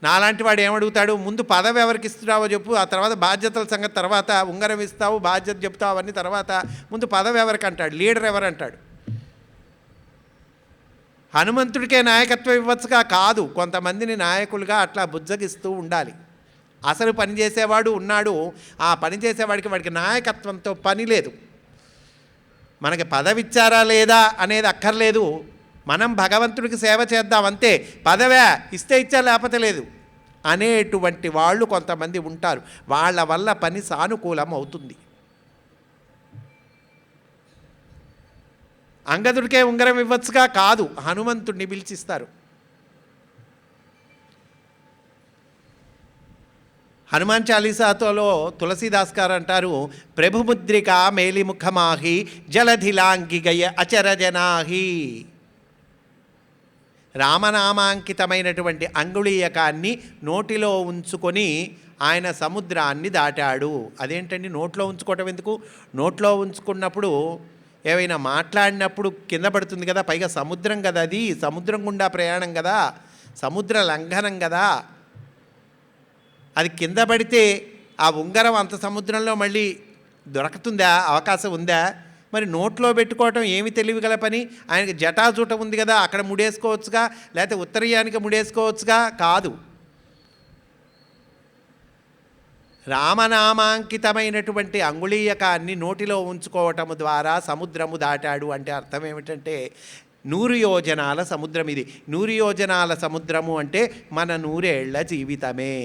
నాలాంటి వాడు ఏమడుగుతాడు, ముందు పదవి ఎవరికి ఇస్తున్నావో చెప్పు, ఆ తర్వాత బాధ్యతల సంగతి తర్వాత, ఉంగరం ఇస్తావు బాధ్యత చెప్తావు అవన్నీ తర్వాత, ముందు పదవి ఎవరికి అంటాడు, లీడర్ ఎవరంటాడు. హనుమంతుడికే నాయకత్వం ఇవ్వచ్చుగా, కాదు, కొంతమందిని నాయకులుగా అట్లా బుజ్జగిస్తూ ఉండాలి. అసలు పనిచేసేవాడు ఉన్నాడు, ఆ పనిచేసేవాడికి నాయకత్వంతో పని లేదు. మనకి పదవి ఇచ్చారా లేదా అనేది అక్కర్లేదు, మనం భగవంతుడికి సేవ చేద్దాం అంతే, పదవే ఇస్తే ఇచ్చా లేకపోతే లేదు అనేటువంటి వాళ్ళు కొంతమంది ఉంటారు. వాళ్ళ వల్ల పని సానుకూలం అవుతుంది. అంగదుడికే ఉంగరం ఇవ్వచ్చుగా, కాదు, హనుమంతుడిని పిలిచిస్తారు. హనుమాన్ చాలీసాతో తులసీదాస్ గారు అంటారు, ప్రభుముద్రిక మేలిముఖమాహి జలధిలాంగిగయ అచరజనాహి. రామనామాంకితమైనటువంటి అంగుళీయకాన్ని నోటిలో ఉంచుకొని ఆయన సముద్రాన్ని దాటాడు. అదేంటండి నోట్లో ఉంచుకోవటం ఎందుకు? నోట్లో ఉంచుకున్నప్పుడు ఏవైనా మాట్లాడినప్పుడు కింద పడుతుంది కదా, పైగా సముద్రం కదా, అది సముద్రం గుండా ప్రయాణం కదా, సముద్ర లంఘనం కదా, అది కింద పడితే ఆ ఉంగరం అంత సముద్రంలో మళ్ళీ దొరుకుతుందా, అవకాశం ఉందా? మరి నోట్లో పెట్టుకోవటం ఏమి తెలివిగల పని? ఆయనకి జటాజూట ఉంది కదా, అక్కడ ముడేసుకోవచ్చుగా, లేకపోతే ఉత్తరీయానికి ముడేసుకోవచ్చుగా, కాదు. రామనామాంకితమైనటువంటి అంగుళీయకాన్ని నోటిలో ఉంచుకోవటము ద్వారా సముద్రము దాటాడు అంటే అర్థం ఏమిటంటే 100 యోజనాల సముద్రం ఇది. 100 యోజనాల సముద్రము అంటే మన 100 ఏళ్ల జీవితమే.